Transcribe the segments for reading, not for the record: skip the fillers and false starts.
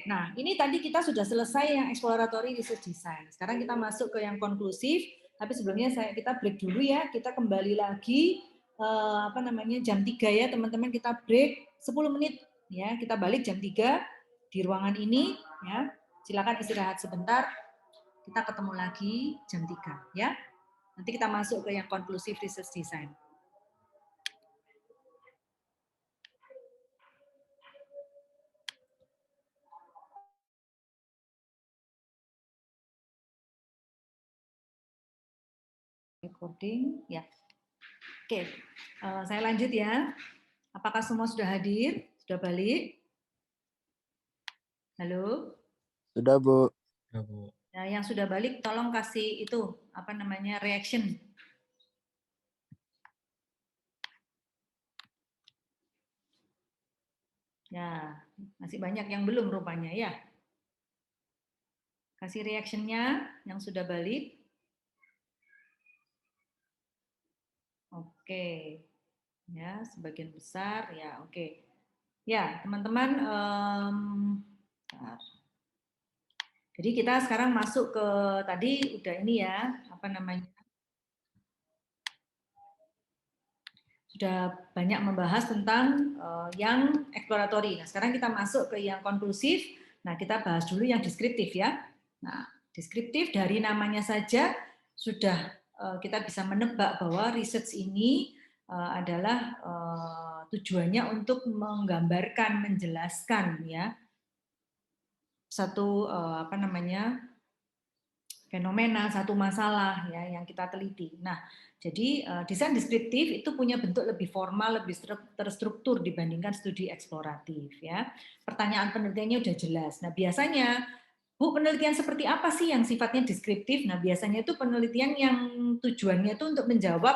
nah ini tadi kita sudah selesai yang exploratory research design. Sekarang kita masuk ke yang konklusif. Tapi sebelumnya kita break dulu ya. Kita kembali lagi jam 3 ya teman-teman, kita break 10 menit ya. Kita balik jam 3 di ruangan ini ya. Silakan istirahat sebentar. Kita ketemu lagi jam 3 ya. Nanti kita masuk ke yang konklusif research design. Recording ya. Oke, saya lanjut ya. Apakah semua sudah hadir? Sudah balik? Halo? Sudah, Bu. Ya, Bu. Nah, yang sudah balik tolong kasih itu reaction. Ya, masih banyak yang belum rupanya ya. Kasih reactionnya yang sudah balik. Oke. Ya, sebagian besar ya, oke. Ya, teman-teman jadi kita sekarang masuk ke tadi udah ini ya, sudah banyak membahas tentang yang exploratory. Nah, sekarang kita masuk ke yang konklusif. Nah, kita bahas dulu yang deskriptif ya. Nah, deskriptif dari namanya saja sudah kita bisa menebak bahwa research ini adalah tujuannya untuk menggambarkan, menjelaskan ya satu fenomena, satu masalah ya yang kita teliti. Nah, jadi desain deskriptif itu punya bentuk lebih formal, lebih terstruktur dibandingkan studi eksploratif ya. Pertanyaan penelitiannya udah jelas. Nah, biasanya Bu, penelitian seperti apa sih yang sifatnya deskriptif? Nah, biasanya itu penelitian yang tujuannya itu untuk menjawab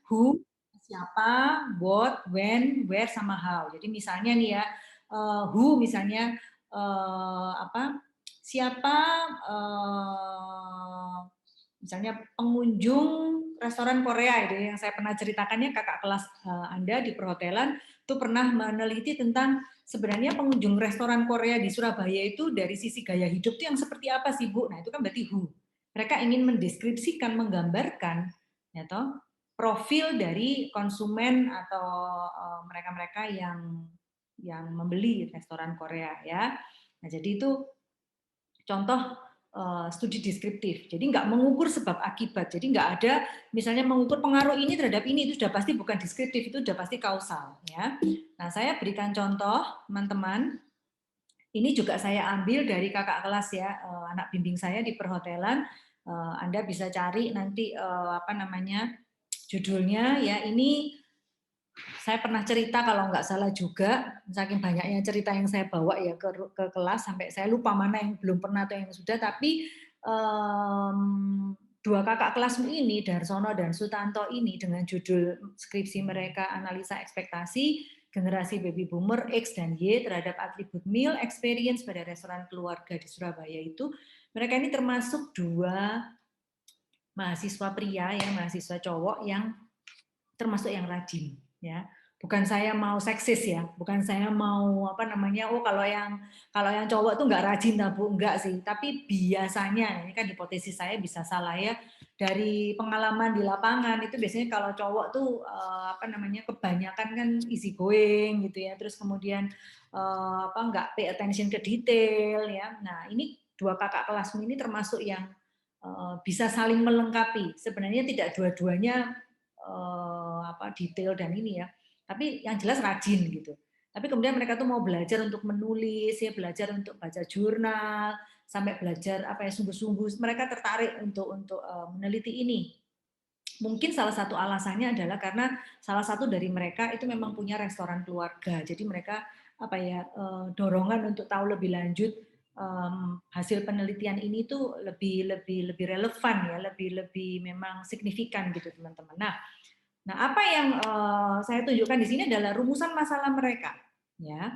who, siapa, what, when, where, sama how. Jadi misalnya nih ya, who misalnya siapa misalnya pengunjung restoran Korea itu yang saya pernah ceritakannya, kakak kelas Anda di perhotelan itu pernah meneliti tentang sebenarnya pengunjung restoran Korea di Surabaya itu dari sisi gaya hidup itu yang seperti apa sih Bu? Nah itu kan berarti who. Mereka ingin mendeskripsikan, menggambarkan ya toh, profil dari konsumen atau mereka-mereka yang membeli restoran Korea ya. Nah jadi itu contoh studi deskriptif. Jadi nggak mengukur sebab akibat. Jadi nggak ada misalnya mengukur pengaruh ini terhadap ini, itu sudah pasti bukan deskriptif, itu sudah pasti kausal. Ya. Nah saya berikan contoh teman-teman. Ini juga saya ambil dari kakak kelas ya, anak bimbing saya di perhotelan. Anda bisa cari nanti judulnya ya. Ini saya pernah cerita kalau nggak salah juga, saking banyaknya cerita yang saya bawa ya ke kelas sampai saya lupa mana yang belum pernah atau yang sudah, tapi dua kakak kelasmu ini, Darsono dan Sutanto ini dengan judul skripsi mereka analisa ekspektasi generasi baby boomer X dan Y terhadap atribut meal experience pada restoran keluarga di Surabaya itu, mereka ini termasuk dua mahasiswa pria ya, mahasiswa cowok yang termasuk yang rajin ya. Bukan saya mau seksis ya, bukan saya mau kalau yang cowok tuh nggak rajin Bu, enggak sih. Tapi biasanya ini kan hipotesis saya bisa salah ya. Dari pengalaman di lapangan itu biasanya kalau cowok tuh kebanyakan kan easy going gitu ya. Terus kemudian nggak pay attention ke detail ya. Nah, ini dua kakak kelasmu ini termasuk yang bisa saling melengkapi. Sebenarnya tidak dua-duanya detail dan ini ya, tapi yang jelas rajin gitu. Tapi kemudian mereka tuh mau belajar untuk menulis ya, belajar untuk baca jurnal, sampai belajar sungguh-sungguh. Mereka tertarik untuk meneliti ini. Mungkin salah satu alasannya adalah karena salah satu dari mereka itu memang punya restoran keluarga. Jadi mereka dorongan untuk tahu lebih lanjut hasil penelitian ini tuh lebih relevan ya, lebih memang signifikan gitu teman-teman. Nah, apa yang saya tunjukkan di sini adalah rumusan masalah mereka, ya.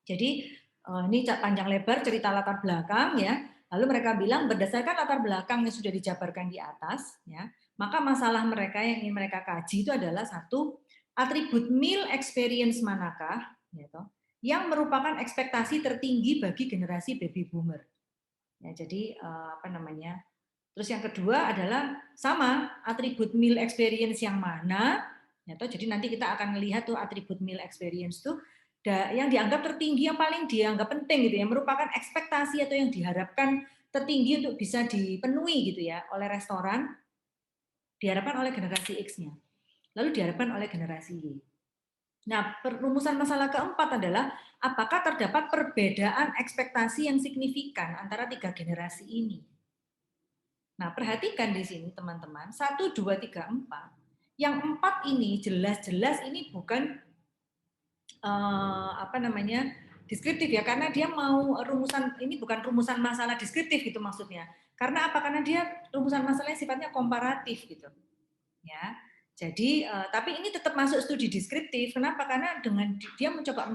Jadi ini panjang lebar cerita latar belakang, ya. Lalu mereka bilang berdasarkan latar belakang yang sudah dijabarkan di atas, ya, maka masalah mereka yang ingin mereka kaji itu adalah satu, atribut meal experience manakah, ya toh, yang merupakan ekspektasi tertinggi bagi generasi baby boomer. Ya, jadi apa namanya? Terus yang kedua adalah sama atribut meal experience yang mana, ya, jadi nanti kita akan melihat tuh atribut meal experience tuh yang dianggap tertinggi, yang paling dianggap penting gitu ya, merupakan ekspektasi atau yang diharapkan tertinggi untuk bisa dipenuhi gitu ya oleh restoran, diharapkan oleh generasi X-nya, lalu diharapkan oleh generasi Y. Nah, perumusan masalah keempat adalah apakah terdapat perbedaan ekspektasi yang signifikan antara tiga generasi ini. Nah, perhatikan di sini teman-teman, 1, 2, 3, 4. Yang 4 ini jelas-jelas ini bukan apa namanya deskriptif ya, karena dia mau rumusan, ini bukan rumusan masalah deskriptif gitu maksudnya. Karena apa? Karena dia rumusan masalahnya sifatnya komparatif gitu. Ya. Jadi, tapi ini tetap masuk studi deskriptif. Kenapa? Karena dengan dia mencoba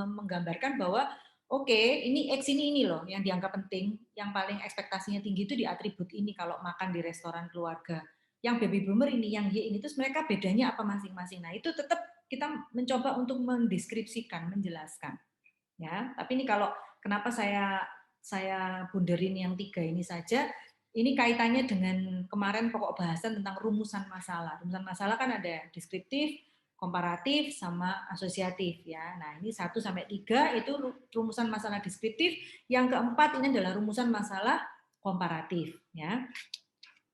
menggambarkan bahwa oke, ini X ini loh yang dianggap penting, yang paling ekspektasinya tinggi itu di atribut ini kalau makan di restoran keluarga. Yang baby boomer ini, yang Y ini, terus mereka bedanya apa masing-masing. Nah, itu tetap kita mencoba untuk mendeskripsikan, menjelaskan. Ya, tapi ini kalau kenapa saya bunderin yang 3 ini saja, ini kaitannya dengan kemarin pokok bahasan tentang rumusan masalah. Rumusan masalah kan ada deskriptif, komparatif, sama asosiatif ya. Nah, ini 1 sampai 3 itu rumusan masalah deskriptif, yang keempat ini adalah rumusan masalah komparatif ya.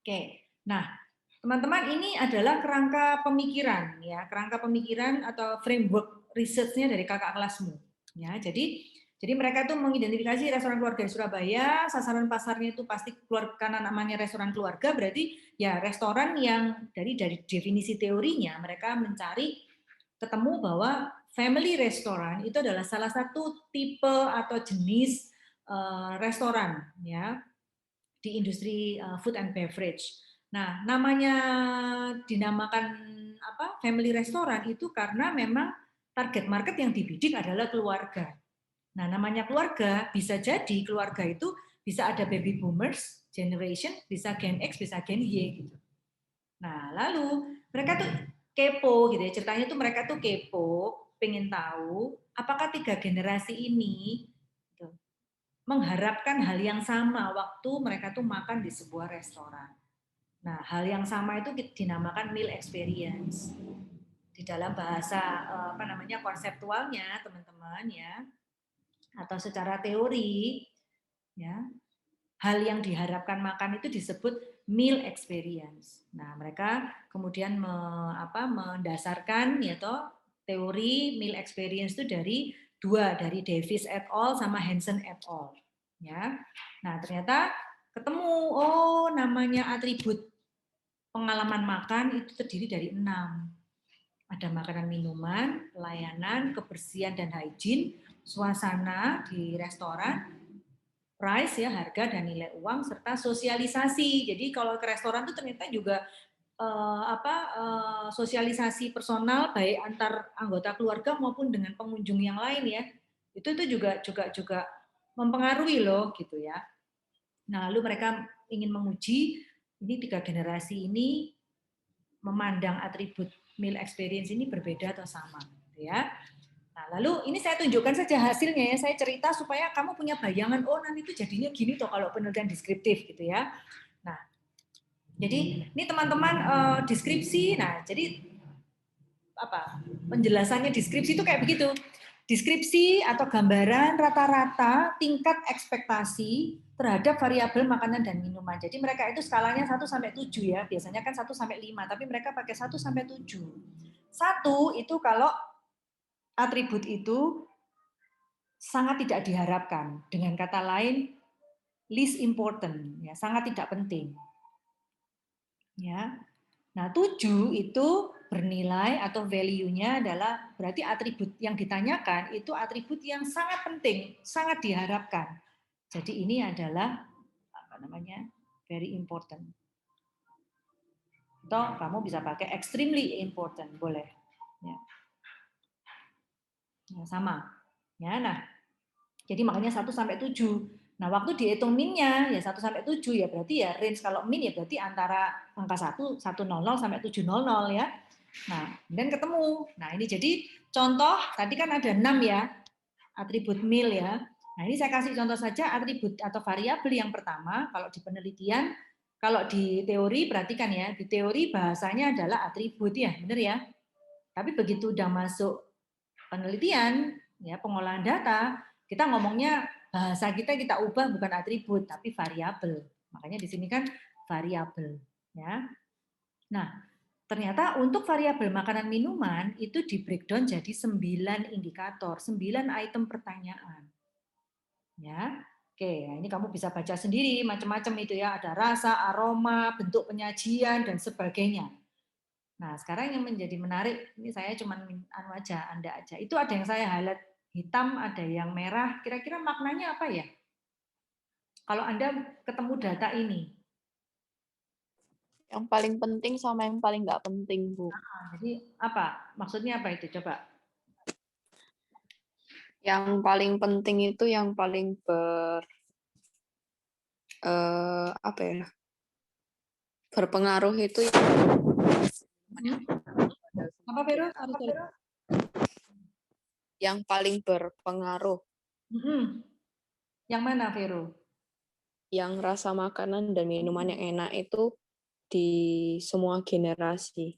Oke. Nah, teman-teman, ini adalah kerangka pemikiran ya, kerangka pemikiran atau framework research-nya dari kakak kelasmu. Ya, jadi mereka itu mengidentifikasi restoran keluarga di Surabaya, sasaran pasarnya itu pasti keluar, karena namanya restoran keluarga berarti ya restoran yang dari definisi teorinya mereka mencari ketemu bahwa family restaurant itu adalah salah satu tipe atau jenis restoran ya di industri food and beverage. Nah, namanya dinamakan apa? Family restaurant itu karena memang target market yang dibidik adalah keluarga. Nah, namanya keluarga, bisa jadi keluarga itu bisa ada baby boomers generation, bisa Gen X, bisa Gen Y gitu. Nah, lalu mereka tuh kepo gitu ya, ceritanya tuh mereka tuh kepo, pengen tahu apakah 3 generasi ini gitu, mengharapkan hal yang sama waktu mereka tuh makan di sebuah restoran. Nah, hal yang sama itu dinamakan meal experience. Di dalam bahasa apa namanya konseptualnya, teman-teman ya, atau secara teori ya, hal yang diharapkan makan itu disebut meal experience. Nah, mereka kemudian mendasarkan ya toh teori meal experience itu dari Davis et al sama Hansen et al. Ya. Nah, ternyata ketemu namanya atribut pengalaman makan itu terdiri dari 6. Ada makanan minuman, pelayanan, kebersihan dan hygiene, suasana di restoran, price ya, harga dan nilai uang, serta sosialisasi. Jadi kalau ke restoran itu ternyata juga sosialisasi personal baik antar anggota keluarga maupun dengan pengunjung yang lain ya. Itu juga mempengaruhi loh gitu ya. Nah, lalu mereka ingin menguji ini 3 generasi ini memandang atribut meal experience ini berbeda atau sama gitu ya. Nah, lalu ini saya tunjukkan saja hasilnya ya, saya cerita supaya kamu punya bayangan, oh nanti itu jadinya gini toh kalau penelitian deskriptif gitu ya. Nah, jadi ini teman-teman deskripsi, nah jadi apa penjelasannya deskripsi itu kayak begitu. Deskripsi atau gambaran rata-rata tingkat ekspektasi terhadap variabel makanan dan minuman. Jadi mereka itu skalanya 1 sampai 7 ya. Biasanya kan 1 sampai 5, tapi mereka pakai 1 sampai 7. 1 itu kalau atribut itu sangat tidak diharapkan. Dengan kata lain, least important, ya, sangat tidak penting. Ya. Nah, 7 itu bernilai atau value-nya adalah berarti atribut yang ditanyakan itu atribut yang sangat penting, sangat diharapkan. Jadi ini adalah apa namanya? Very important. Atau kamu bisa pakai extremely important, boleh. Ya. Nah, sama. Ya, nah. Jadi makanya 1 sampai 7. Nah, waktu dihitung min-nya ya 1 sampai 7 ya berarti ya range kalau min ya berarti antara angka 1 100 sampai 700 ya. Nah, kemudian ketemu. Nah, ini jadi contoh tadi kan ada 6 ya. atribut meal ya. Nah, ini saya kasih contoh saja atribut atau variabel yang pertama, kalau di penelitian, kalau di teori perhatikan ya, di teori bahasanya adalah atribut ya, benar ya. Tapi begitu udah masuk penelitian, ya pengolahan data, kita ngomongnya bahasa kita ubah bukan atribut tapi variabel. Makanya di sini kan variabel, ya. Nah, ternyata untuk variabel makanan minuman itu di breakdown jadi 9 indikator, 9 item pertanyaan. Ya. Oke, ini kamu bisa baca sendiri macam-macam itu ya, ada rasa, aroma, bentuk penyajian dan sebagainya. Nah, sekarang yang menjadi menarik, ini saya cuma anu aja, Anda aja. Itu ada yang saya highlight hitam, ada yang merah. Kira-kira maknanya apa ya? Kalau Anda ketemu data ini. Yang paling penting sama yang paling nggak penting, Bu. Jadi apa? Maksudnya apa itu? Coba. Yang paling penting itu yang paling apa ya? Berpengaruh itu Apa, Vero? Sorry. yang paling berpengaruh. Yang mana, Vero? Yang rasa makanan dan minuman yang enak itu di semua generasi.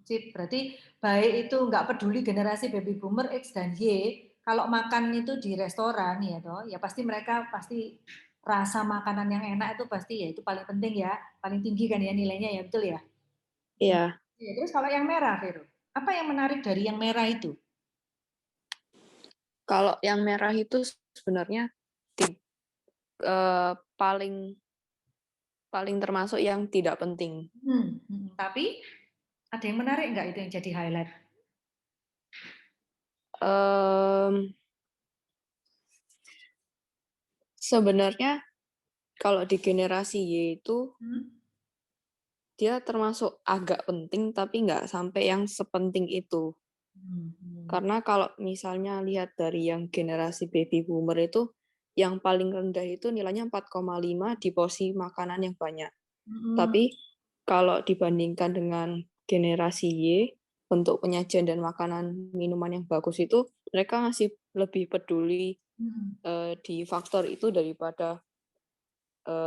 Sip, berarti baik itu nggak peduli generasi baby boomer X dan Y, kalau makan itu di restoran ya toh, ya pasti mereka pasti rasa makanan yang enak itu pasti ya itu paling penting ya, paling tinggi kan ya nilainya ya, betul ya. Nah, Iya. ya, terus kalau yang merah, Vero, apa yang menarik dari yang merah itu? Kalau yang merah itu sebenarnya paling termasuk yang tidak penting. Tapi ada yang menarik nggak itu yang jadi highlight? Sebenarnya kalau di generasi Y itu dia termasuk agak penting tapi nggak sampai yang sepenting itu. Karena kalau misalnya lihat dari yang generasi baby boomer itu yang paling rendah itu nilainya 4,5 di porsi makanan yang banyak. Tapi kalau dibandingkan dengan generasi Y, bentuk penyajian dan makanan minuman yang bagus itu mereka masih lebih peduli di faktor itu daripada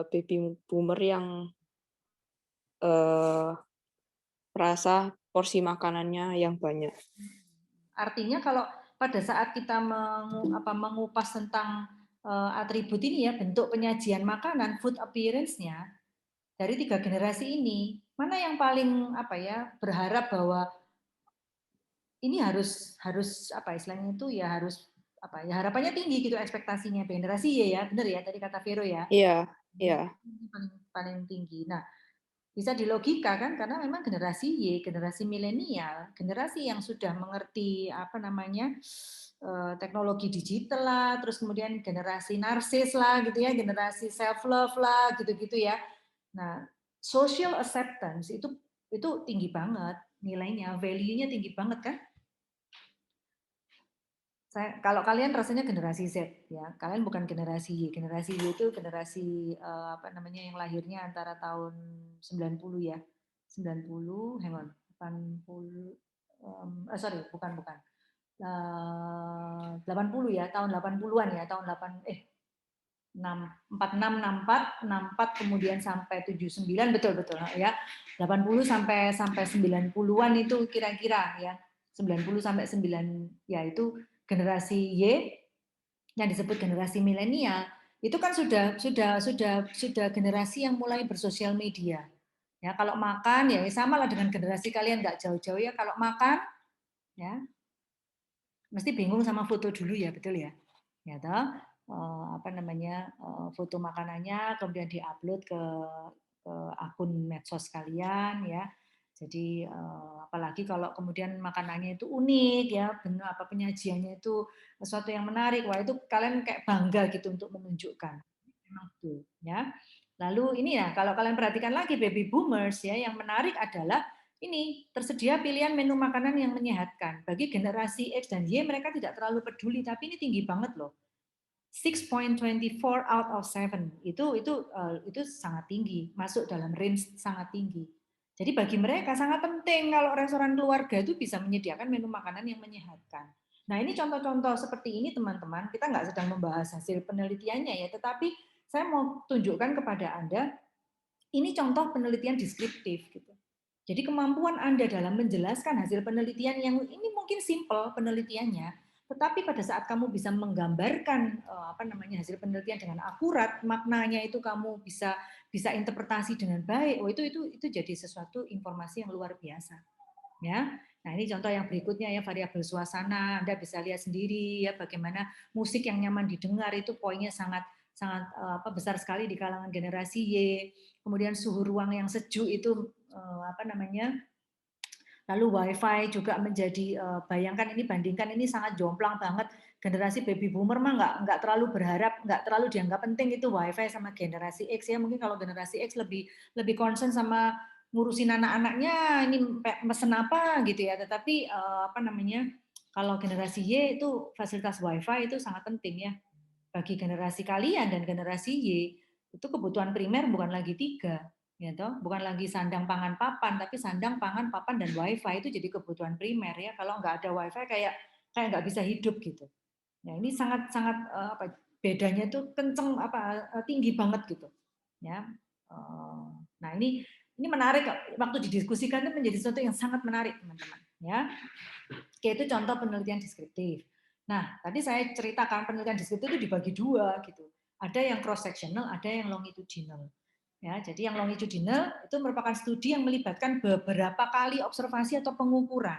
baby boomer yang rasa porsi makanannya yang banyak. Artinya kalau pada saat kita mengupas tentang atribut ini ya, bentuk penyajian makanan, food appearance-nya dari 3 generasi ini, mana yang paling apa ya berharap bahwa ini harus apa istilahnya itu ya harus apa ya harapannya tinggi gitu ekspektasinya generasi ya benar ya tadi kata Vero ya. Iya, iya. Ini paling tinggi. Nah, bisa dilogika kan karena memang generasi Y, generasi milenial, generasi yang sudah mengerti apa namanya teknologi digital lah, terus kemudian generasi narsis lah gitu ya, generasi self love lah gitu-gitu ya. Nah, social acceptance itu tinggi banget nilainya, value-nya tinggi banget kan? Kalau kalian rasanya generasi Z ya, kalian bukan generasi Y. Generasi Y itu generasi apa namanya yang lahirnya antara tahun 90 ya. 90, hang on, 80 sorry, bukan. 80 ya, tahun 80-an ya, tahun 46, 64 kemudian sampai 79 betul ya. 80 sampai 90-an itu kira-kira ya. 90 sampai 9 ya itu generasi Y yang disebut generasi milenial itu kan sudah generasi yang mulai bersosial media. Ya, kalau makan ya sama lah dengan generasi kalian nggak jauh-jauh ya kalau makan ya mesti bingung sama foto dulu ya betul ya. Ya toh apa namanya foto makanannya kemudian diupload ke akun medsos kalian ya. Jadi apalagi kalau kemudian makanannya itu unik ya, benar apa penyajiannya itu sesuatu yang menarik, wah itu kalian kayak bangga gitu untuk menunjukkan. Memang betul ya. Lalu ini ya kalau kalian perhatikan lagi baby boomers ya, yang menarik adalah ini tersedia pilihan menu makanan yang menyehatkan. Bagi generasi X dan Y mereka tidak terlalu peduli, tapi ini tinggi banget loh. 6.24 out of 7 itu sangat tinggi, masuk dalam range sangat tinggi. Jadi bagi mereka sangat penting kalau restoran keluarga itu bisa menyediakan menu makanan yang menyehatkan. Nah, ini contoh-contoh seperti ini teman-teman, kita nggak sedang membahas hasil penelitiannya ya, tetapi saya mau tunjukkan kepada Anda, ini contoh penelitian deskriptif gitu. Jadi kemampuan Anda dalam menjelaskan hasil penelitian yang ini mungkin simple penelitiannya, tetapi pada saat kamu bisa menggambarkan hasil penelitian dengan akurat, maknanya itu kamu bisa interpretasi dengan baik. Oh, itu jadi sesuatu informasi yang luar biasa. Ya. Nah, ini contoh yang berikutnya ya, variabel suasana. Anda bisa lihat sendiri ya bagaimana musik yang nyaman didengar itu poinnya sangat besar sekali di kalangan generasi Y. Kemudian suhu ruang yang sejuk itu lalu wifi juga menjadi bayangkan ini, bandingkan ini sangat jomplang banget. Generasi baby boomer mah nggak terlalu berharap, nggak terlalu dianggap penting itu wifi sama generasi X ya. Mungkin kalau generasi X lebih concern sama ngurusin anak-anaknya, ini mesen apa gitu ya. Tetapi kalau generasi Y itu fasilitas wifi itu sangat penting ya. Bagi generasi kalian dan generasi Y itu kebutuhan primer bukan lagi 3. Gitu. Bukan lagi sandang, pangan, papan, tapi sandang, pangan, papan, dan wifi itu jadi kebutuhan primer ya. Kalau nggak ada wifi kayak nggak bisa hidup gitu. Ya, ini sangat bedanya tuh kenceng tinggi banget gitu. Ya. Nah ini menarik waktu didiskusikan itu menjadi sesuatu yang sangat menarik teman-teman. Ya. Oke, itu contoh penelitian deskriptif. Nah tadi saya ceritakan penelitian deskriptif itu dibagi 2 gitu. Ada yang cross sectional, ada yang longitudinal. Ya, jadi yang longitudinal itu merupakan studi yang melibatkan beberapa kali observasi atau pengukuran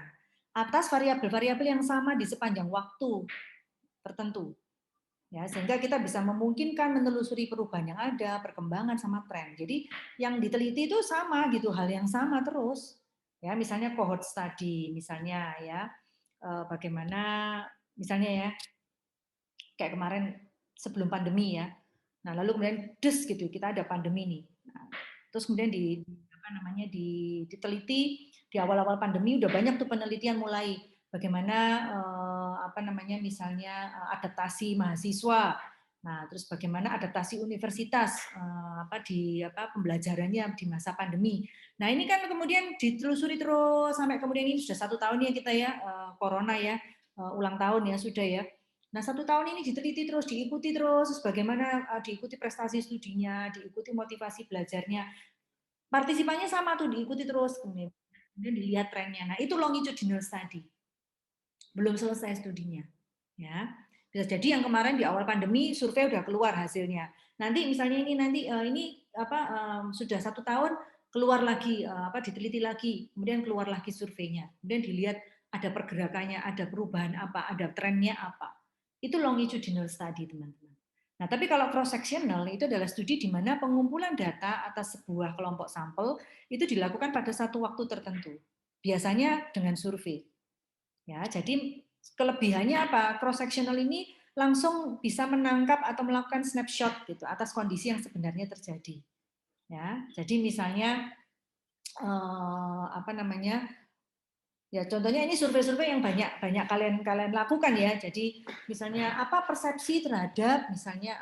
atas variabel-variabel yang sama di sepanjang waktu tertentu. Ya, sehingga kita bisa memungkinkan menelusuri perubahan yang ada, perkembangan sama tren. Jadi yang diteliti itu sama gitu, hal yang sama terus. Ya, misalnya cohort study, misalnya ya, bagaimana misalnya ya, kayak kemarin sebelum pandemi ya. Nah, lalu kemudian gitu, kita ada pandemi nih. Nah, terus kemudian diteliti di awal-awal pandemi udah banyak tuh penelitian mulai bagaimana misalnya adaptasi mahasiswa. Nah, terus bagaimana adaptasi universitas pembelajarannya di masa pandemi. Nah, ini kan kemudian ditelusuri terus sampai kemudian ini sudah 1 tahun ya kita ya corona ya ulang tahun ya sudah ya. Nah, 1 tahun ini diteliti terus, diikuti terus, bagaimana diikuti prestasi studinya, diikuti motivasi belajarnya. Partisipannya sama tuh, diikuti terus, kemudian dilihat trennya. Nah, itu longitudinal study. Belum selesai studinya. Ya. Bisa jadi yang kemarin di awal pandemi survei udah keluar hasilnya. Nanti misalnya sudah 1 tahun keluar lagi diteliti lagi, kemudian keluar lagi surveinya. Kemudian dilihat ada pergerakannya, ada perubahan apa, ada trennya apa. Itu longitudinal study, teman-teman. Nah, tapi kalau cross sectional itu adalah studi di mana pengumpulan data atas sebuah kelompok sampel itu dilakukan pada satu waktu tertentu. Biasanya dengan survei. Ya, jadi kelebihannya apa? Cross sectional ini langsung bisa menangkap atau melakukan snapshot gitu atas kondisi yang sebenarnya terjadi. Ya, jadi misalnya ya contohnya ini survei-survei yang banyak kalian lakukan ya. Jadi misalnya apa persepsi terhadap misalnya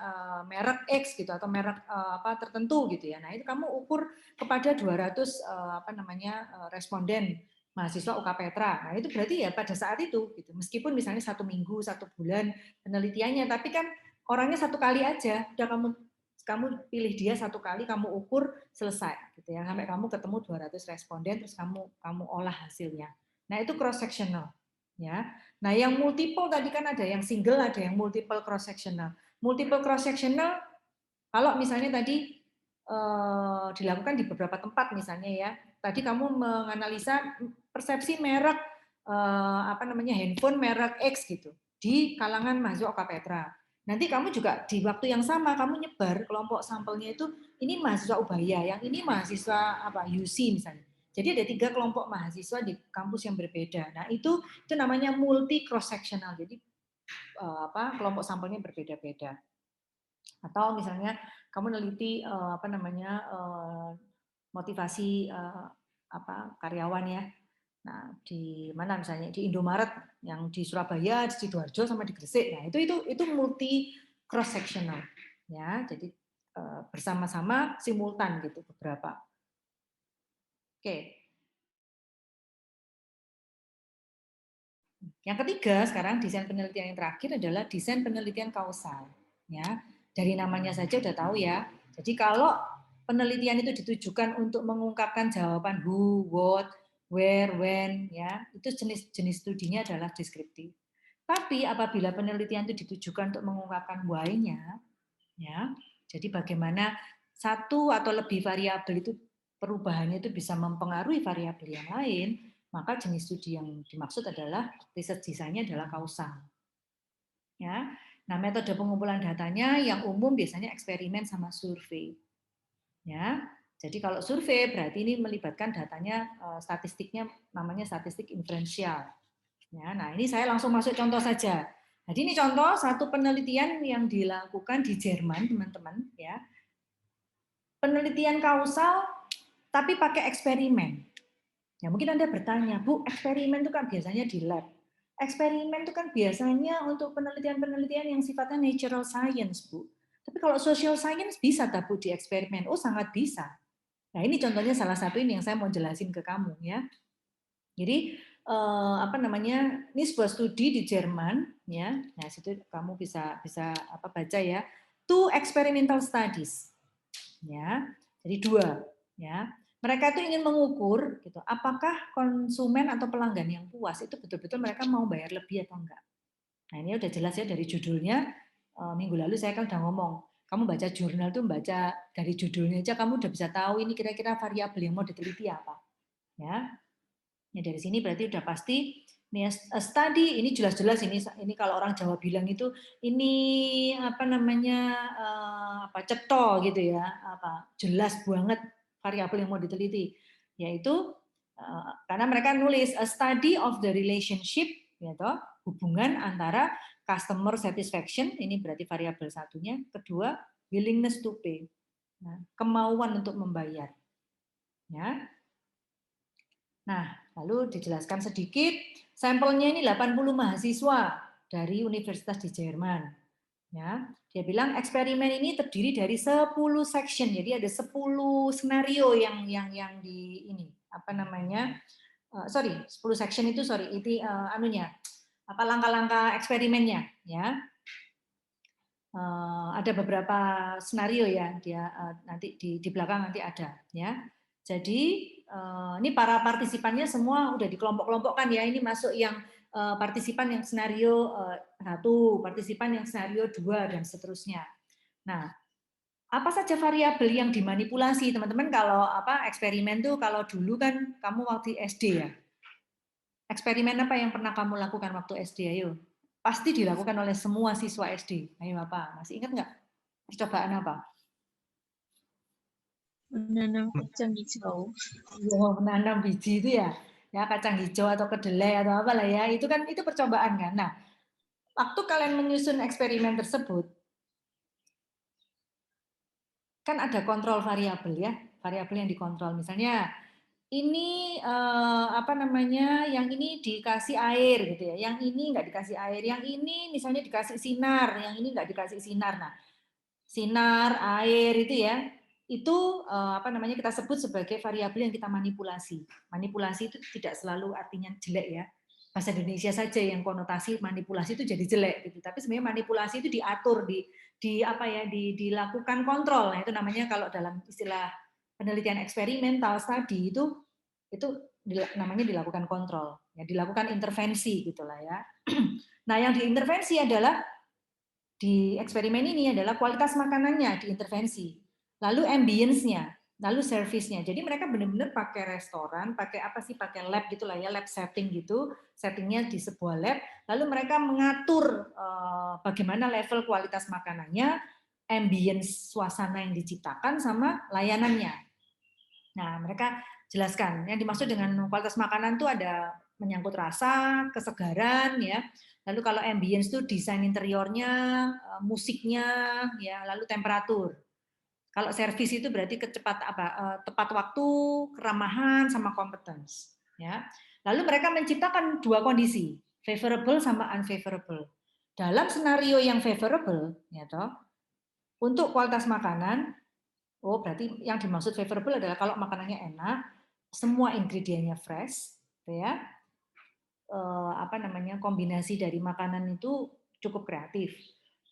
merek X gitu atau merek tertentu gitu ya. Nah, itu kamu ukur kepada 200 responden mahasiswa UK Petra. Nah, itu berarti ya pada saat itu gitu. Meskipun misalnya 1 minggu, 1 bulan penelitiannya, tapi kan orangnya 1 kali aja. Udah kamu pilih dia 1 kali, kamu ukur selesai gitu ya. Sampai kamu ketemu 200 responden terus kamu olah hasilnya. Nah, itu cross sectional, ya. Nah, yang multiple tadi kan ada yang single, ada yang multiple cross sectional. Multiple cross sectional kalau misalnya tadi dilakukan di beberapa tempat misalnya ya. Tadi kamu menganalisa persepsi merek handphone merek X gitu di kalangan mahasiswa UK Petra. Nanti kamu juga di waktu yang sama kamu nyebar kelompok sampelnya itu ini mahasiswa Ubaya, yang ini mahasiswa UC misalnya. Jadi ada 3 kelompok mahasiswa di kampus yang berbeda. Nah, itu namanya multi cross sectional. Jadi kelompok sampelnya berbeda-beda. Atau misalnya kamu neliti motivasi karyawan ya. Nah, di mana misalnya di Indomaret yang di Surabaya, di Sidoarjo sama di Gresik. Nah, itu multi cross sectional ya. Jadi bersama-sama simultan gitu beberapa. Oke. Yang ketiga, sekarang desain penelitian yang terakhir adalah desain penelitian kausal. Ya, dari namanya saja udah tahu ya. Jadi kalau penelitian itu ditujukan untuk mengungkapkan jawaban who, what, where, when, ya, itu jenis studinya adalah deskriptif. Tapi apabila penelitian itu ditujukan untuk mengungkapkan why-nya, ya, jadi bagaimana satu atau lebih variabel itu perubahannya itu bisa mempengaruhi variabel yang lain, maka jenis studi yang dimaksud adalah research desainnya adalah kausal. Ya. Nah, metode pengumpulan datanya yang umum biasanya eksperimen sama survei. Ya. Jadi kalau survei berarti ini melibatkan datanya statistiknya namanya statistik inferensial. Ya, nah ini saya langsung masuk contoh saja. Jadi ini contoh satu penelitian yang dilakukan di Jerman, teman-teman, ya. Penelitian kausal tapi pakai eksperimen. Ya, mungkin Anda bertanya, Bu, eksperimen itu kan biasanya di lab. Eksperimen itu kan biasanya untuk penelitian-penelitian yang sifatnya natural science, Bu. Tapi kalau social science bisa tak, Bu, di eksperimen? Oh, sangat bisa. Nah, ini contohnya salah satu ini yang saya mau jelasin ke kamu, ya. Jadi, apa namanya, ini sebuah studi di Jerman, ya. Nah, situ kamu bisa baca ya. 2 experimental studies. Ya. Jadi 2, ya. Mereka itu ingin mengukur gitu, apakah konsumen atau pelanggan yang puas itu betul-betul mereka mau bayar lebih atau enggak. Nah, ini udah jelas ya dari judulnya. Minggu lalu saya kan udah ngomong, kamu baca jurnal tuh baca dari judulnya aja kamu udah bisa tahu ini kira-kira variabel yang mau diteliti apa. Ya. Ya dari sini berarti udah pasti nih study ini jelas-jelas ini kalau orang Jawa bilang itu ini apa namanya cetho gitu ya, jelas banget variabel yang mau diteliti, yaitu karena mereka nulis a study of the relationship, gitu, hubungan antara customer satisfaction, ini berarti variabel satunya, kedua willingness to pay, nah, kemauan untuk membayar, ya. Nah, lalu dijelaskan sedikit, sampelnya ini 80 mahasiswa dari universitas di Jerman. Ya, dia bilang eksperimen ini terdiri dari 10 section. Jadi ada 10 skenario yang di ini apa namanya? 10 section itu itu anunya. Apa langkah-langkah eksperimennya, ya. Ada beberapa skenario ya, dia nanti di belakang nanti ada, ya. Jadi ini para partisipannya semua udah dikelompok-kelompokkan ya. Ini masuk yang partisipan yang skenario 1, partisipan yang skenario 2 dan seterusnya. Nah, apa saja variabel yang dimanipulasi, teman-teman? Kalau eksperimen tuh kalau dulu kan kamu waktu SD ya. Eksperimen apa yang pernah kamu lakukan waktu SD? Ayo. Pasti dilakukan oleh semua siswa SD. Ayo apa? Masih ingat nggak? Percobaan apa? Menanam kacang hijau. Oh, menanam biji itu ya. Ya, kacang hijau atau kedelai atau apa lah ya. Itu kan itu percobaan kan. Nah, waktu kalian menyusun eksperimen tersebut, kan ada kontrol variabel ya, variabel yang dikontrol. Misalnya ini apa namanya, yang ini dikasih air gitu ya, yang ini nggak dikasih air, yang ini misalnya dikasih sinar, yang ini nggak dikasih sinar. Nah, sinar, air itu ya, itu apa namanya kita sebut sebagai variabel yang kita manipulasi. Manipulasi itu tidak selalu artinya jelek ya. Bahasa Indonesia saja yang konotasi manipulasi itu jadi jelek gitu. Tapi sebenarnya manipulasi itu diatur di apa ya, dilakukan kontrol. Nah, itu namanya kalau dalam istilah penelitian eksperimental tadi itu namanya dilakukan kontrol, ya dilakukan intervensi gitulah ya. Nah, yang diintervensi adalah di eksperimen ini adalah kualitas makanannya diintervensi, lalu ambience-nya, lalu service-nya. Jadi mereka benar-benar pakai restoran, pakai apa sih, pakai lab gitulah ya, lab setting gitu, settingnya di sebuah lab, lalu mereka mengatur bagaimana level kualitas makanannya, ambience suasana yang diciptakan sama layanannya. Nah, mereka jelaskan yang dimaksud dengan kualitas makanan itu ada menyangkut rasa, kesegaran ya. Lalu kalau ambience itu desain interiornya, musiknya ya, lalu temperatur. Kalau service itu berarti tepat waktu, keramahan sama competence ya. Lalu mereka menciptakan 2 kondisi, favorable sama unfavorable. Dalam skenario yang favorable ya toh, untuk kualitas makanan, oh, berarti yang dimaksud favorable adalah kalau makanannya enak, semua ingredientnya fresh, gitu ya. kombinasi dari makanan itu cukup kreatif.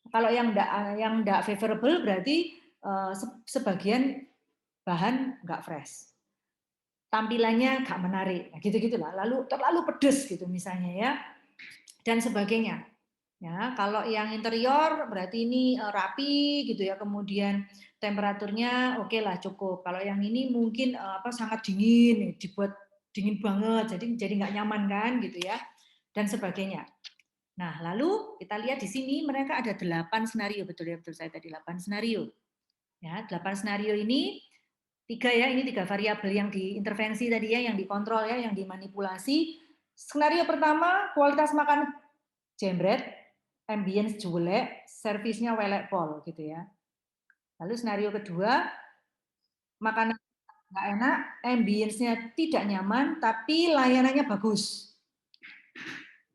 Kalau yang enggak favorable berarti sebagian bahan enggak fresh. Tampilannya enggak menarik, gitu-gitulah. Lalu terlalu pedes gitu misalnya ya. Dan sebagainya. Ya, kalau yang interior berarti ini rapi gitu ya, kemudian temperaturnya oke lah cukup. Kalau yang ini mungkin sangat dingin, dibuat dingin banget, jadi nggak nyaman kan gitu ya, dan sebagainya. Nah, lalu kita lihat di sini mereka ada 8 skenario, betul ya, betul saya tadi 8 skenario. Ya, 8 skenario ini 3 ya, ini 3 variabel yang diintervensi tadi ya, yang dikontrol ya, yang dimanipulasi. Skenario pertama, kualitas makan jembret, ambience jelek, servisnya welek pol gitu ya. Lalu skenario kedua, makanan nggak enak, ambience-nya tidak nyaman, tapi layanannya bagus.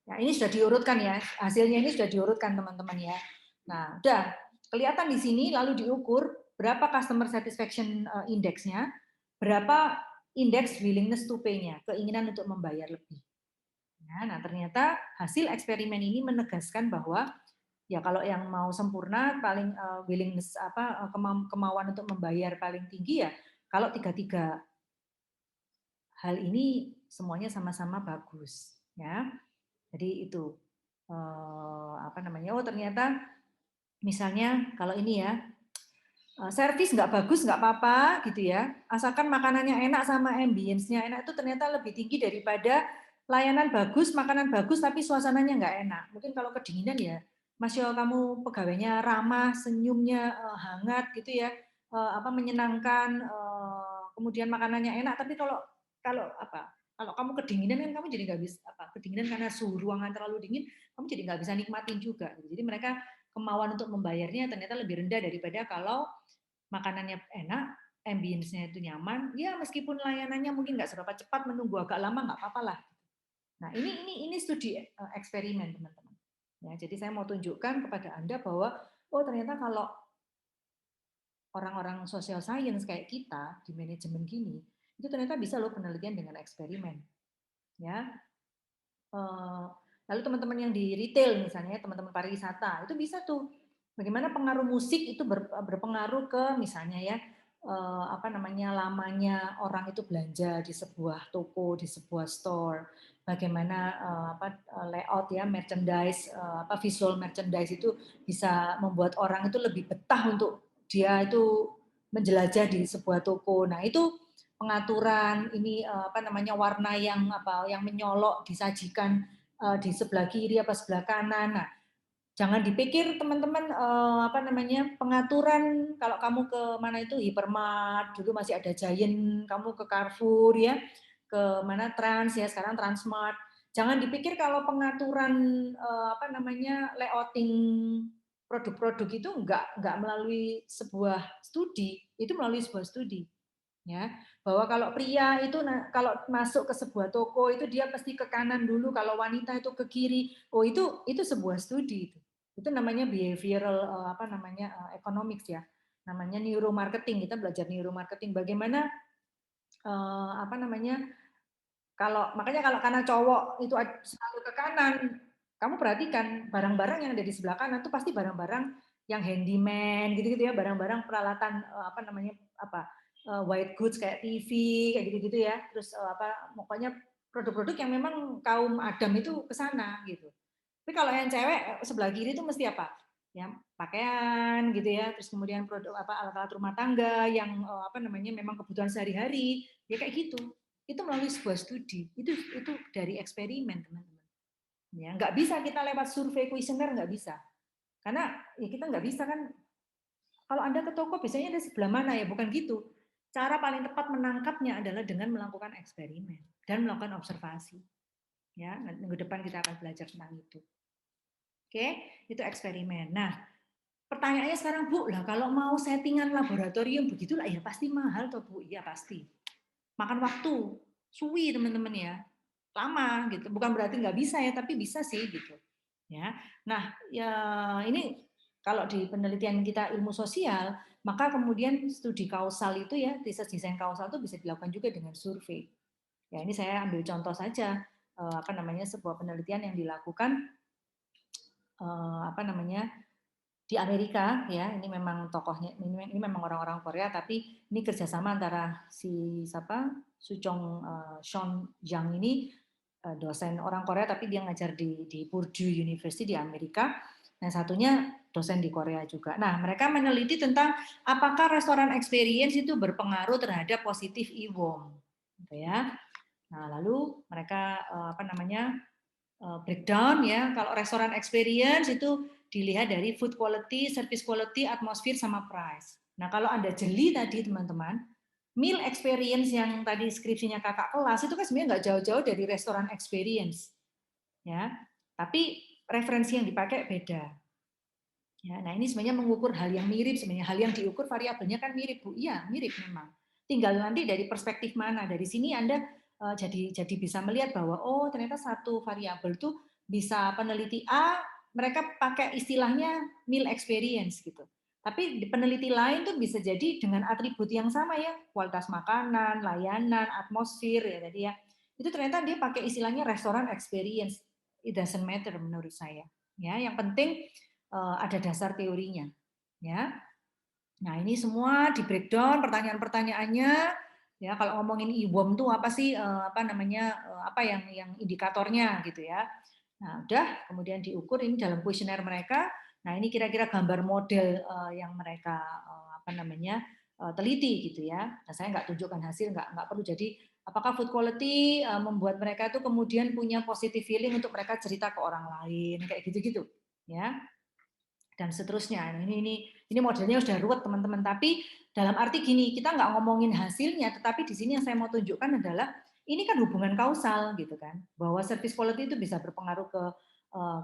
Nah, ini sudah diurutkan ya, hasilnya ini sudah diurutkan teman-teman ya. Nah, udah kelihatan di sini, lalu diukur berapa customer satisfaction index-nya, berapa indeks willingness to pay-nya, keinginan untuk membayar lebih. Nah, ternyata hasil eksperimen ini menegaskan bahwa ya kalau yang mau sempurna paling willingness kemauan untuk membayar paling tinggi ya kalau 3 hal ini semuanya sama-sama bagus ya. Jadi itu ternyata misalnya kalau ini ya servis nggak bagus nggak apa-apa gitu ya, asalkan makanannya enak sama ambience-nya enak, itu ternyata lebih tinggi daripada layanan bagus, makanan bagus tapi suasananya nggak enak. Mungkin kalau kedinginan ya, Mas Yo, kamu pegawainya ramah, senyumnya hangat gitu ya, menyenangkan, kemudian makanannya enak, tapi kalau kamu kedinginan kan kamu jadi nggak bisa kedinginan karena suhu ruangan terlalu dingin, kamu jadi nggak bisa nikmatin juga. Jadi mereka kemauan untuk membayarnya ternyata lebih rendah daripada kalau makanannya enak, ambience-nya itu nyaman, ya meskipun layanannya mungkin nggak seberapa cepat, menunggu agak lama nggak apa-apa lah. Nah ini studi eksperimen teman-teman. Ya, jadi saya mau tunjukkan kepada Anda bahwa ternyata kalau orang-orang social science kayak kita di manajemen gini, itu ternyata bisa loh penelitian dengan eksperimen. Ya, lalu teman-teman yang di retail misalnya, teman-teman pariwisata, itu bisa tuh bagaimana pengaruh musik itu berpengaruh ke misalnya ya lamanya orang itu belanja di sebuah toko, di sebuah store, bagaimana layout ya merchandise, visual merchandise itu bisa membuat orang itu lebih betah untuk dia itu menjelajah di sebuah toko. Nah, itu pengaturan ini warna yang menyolok disajikan di sebelah kiri apa sebelah kanan. Nah, jangan dipikir teman-teman pengaturan kalau kamu ke mana itu Hypermart, dulu masih ada Giant, kamu ke Carrefour ya, ke mana Trans ya, sekarang Transmart. Jangan dipikir kalau pengaturan layouting produk-produk itu enggak melalui sebuah studi, itu melalui sebuah studi. Ya, bahwa kalau pria itu kalau masuk ke sebuah toko itu dia pasti ke kanan dulu, kalau wanita itu ke kiri. Oh, itu sebuah studi itu. Itu namanya behavioral economics ya. Namanya neuromarketing. Kita belajar neuromarketing bagaimana makanya kalau karena cowok itu selalu ke kanan, kamu perhatikan barang-barang yang ada di sebelah kanan itu pasti barang-barang yang handyman gitu-gitu ya, barang-barang peralatan white goods kayak TV kayak gitu-gitu ya. Terus pokoknya produk-produk yang memang kaum Adam itu ke sana gitu. Tapi kalau yang cewek sebelah kiri itu mesti apa? Ya, pakaian gitu ya. Terus kemudian produk alat-alat rumah tangga yang memang kebutuhan sehari-hari, ya kayak gitu. Itu melalui sebuah studi. Itu dari eksperimen, teman-teman. Ya, nggak bisa kita lewat survei kuesioner, nggak bisa. Karena ya kita nggak bisa kan. Kalau Anda ke toko biasanya ada sebelah mana ya, bukan gitu. Cara paling tepat menangkapnya adalah dengan melakukan eksperimen dan melakukan observasi. Ya, minggu depan kita akan belajar tentang itu. Oke, itu eksperimen. Nah, pertanyaannya sekarang, Bu, lah kalau mau settingan laboratorium begitulah ya pasti mahal toh, Bu? Iya pasti. Makan waktu, suwi teman-teman ya, lama gitu. Bukan berarti nggak bisa ya, tapi bisa sih gitu. Ya, nah ya ini kalau di penelitian kita ilmu sosial, maka kemudian studi kausal itu ya, riset desain kausal itu bisa dilakukan juga dengan survei. Ya ini saya ambil contoh saja. sebuah penelitian yang dilakukan di Amerika, ya. Ini memang tokohnya, ini memang orang-orang Korea, tapi ini kerjasama antara si Suchong Sean Yang ini, dosen orang Korea tapi dia ngajar di Purdue University di Amerika. Nah, satunya dosen di Korea juga. Nah, mereka meneliti tentang apakah restoran experience itu berpengaruh terhadap positif IWOM, gitu ya. Nah, lalu mereka breakdown, ya. Kalau restoran experience itu dilihat dari food quality, service quality, atmosphere, sama price. Nah, kalau Anda jeli tadi, teman-teman, meal experience yang tadi skripsinya kakak kelas itu kan sebenarnya nggak jauh-jauh dari restoran experience, ya. Tapi referensi yang dipakai beda. Ya, nah ini sebenarnya mengukur hal yang mirip, sebenarnya hal yang diukur variabelnya kan mirip, Bu. Iya, mirip memang. Tinggal nanti dari perspektif mana. Dari sini Anda jadi bisa melihat bahwa oh ternyata satu variabel itu bisa peneliti A mereka pakai istilahnya meal experience gitu. Tapi di peneliti lain tuh bisa jadi dengan atribut yang sama, ya, kualitas makanan, layanan, atmosfer, ya tadi, ya. Itu ternyata dia pakai istilahnya restoran experience. It doesn't matter menurut saya. Ya, yang penting ada dasar teorinya, ya. Nah, ini semua di breakdown pertanyaan-pertanyaannya, ya. Kalau ngomongin IWOM tuh apa sih, apa yang indikatornya gitu, ya. Nah, udah kemudian diukur ini dalam kuesioner mereka. Nah, ini kira-kira gambar model yang mereka teliti gitu, ya. Nah, saya nggak tunjukkan hasil, nggak perlu. Jadi apakah food quality membuat mereka itu kemudian punya positive feeling untuk mereka cerita ke orang lain, kayak gitu-gitu, ya. Dan seterusnya. Ini modelnya sudah ruwet, teman-teman. Tapi dalam arti gini, kita nggak ngomongin hasilnya, tetapi di sini yang saya mau tunjukkan adalah ini kan hubungan kausal gitu kan, bahwa service quality itu bisa berpengaruh ke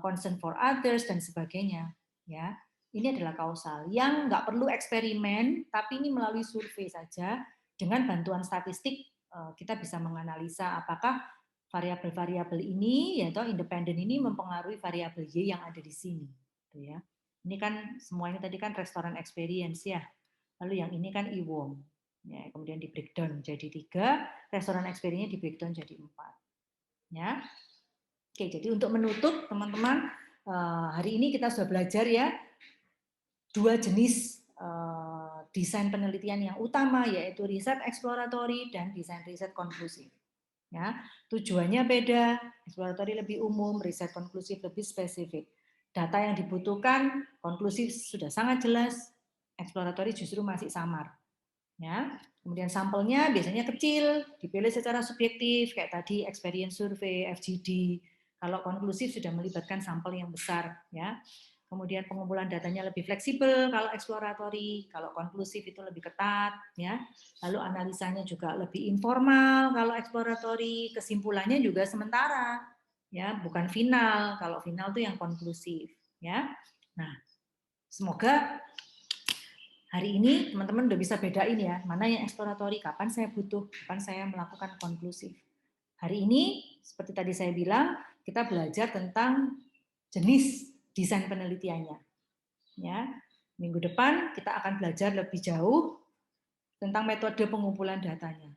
concern for others dan sebagainya, ya. Ini adalah kausal yang nggak perlu eksperimen, tapi ini melalui survei saja dengan bantuan statistik kita bisa menganalisa apakah variabel-variabel ini, yaitu independen ini mempengaruhi variabel Y yang ada di sini, gitu ya. Ini kan semuanya tadi kan restoran experience, ya. Lalu yang ini kan IWOM. Ya, kemudian di breakdown jadi 3, restoran experience di breakdown jadi 4. Ya. Oke, jadi untuk menutup, teman-teman, hari ini kita sudah belajar, ya, 2 jenis desain penelitian yang utama, yaitu riset eksploratory dan desain riset konklusif. Ya, tujuannya beda, eksploratory lebih umum, riset konklusif lebih spesifik. Data yang dibutuhkan konklusif sudah sangat jelas, eksploratory justru masih samar. Ya, kemudian sampelnya biasanya kecil, dipilih secara subjektif kayak tadi experience survey, FGD. Kalau konklusif sudah melibatkan sampel yang besar, ya. Kemudian pengumpulan datanya lebih fleksibel kalau eksploratory, kalau konklusif itu lebih ketat, ya. Lalu analisanya juga lebih informal kalau eksploratory, kesimpulannya juga sementara, ya, bukan final. Kalau final itu yang konklusif, ya. Nah, semoga hari ini teman-teman udah bisa bedain, ya, mana yang eksploratory, kapan saya butuh, kapan saya melakukan konklusif. Hari ini seperti tadi saya bilang, kita belajar tentang jenis desain penelitiannya. Ya, minggu depan kita akan belajar lebih jauh tentang metode pengumpulan datanya.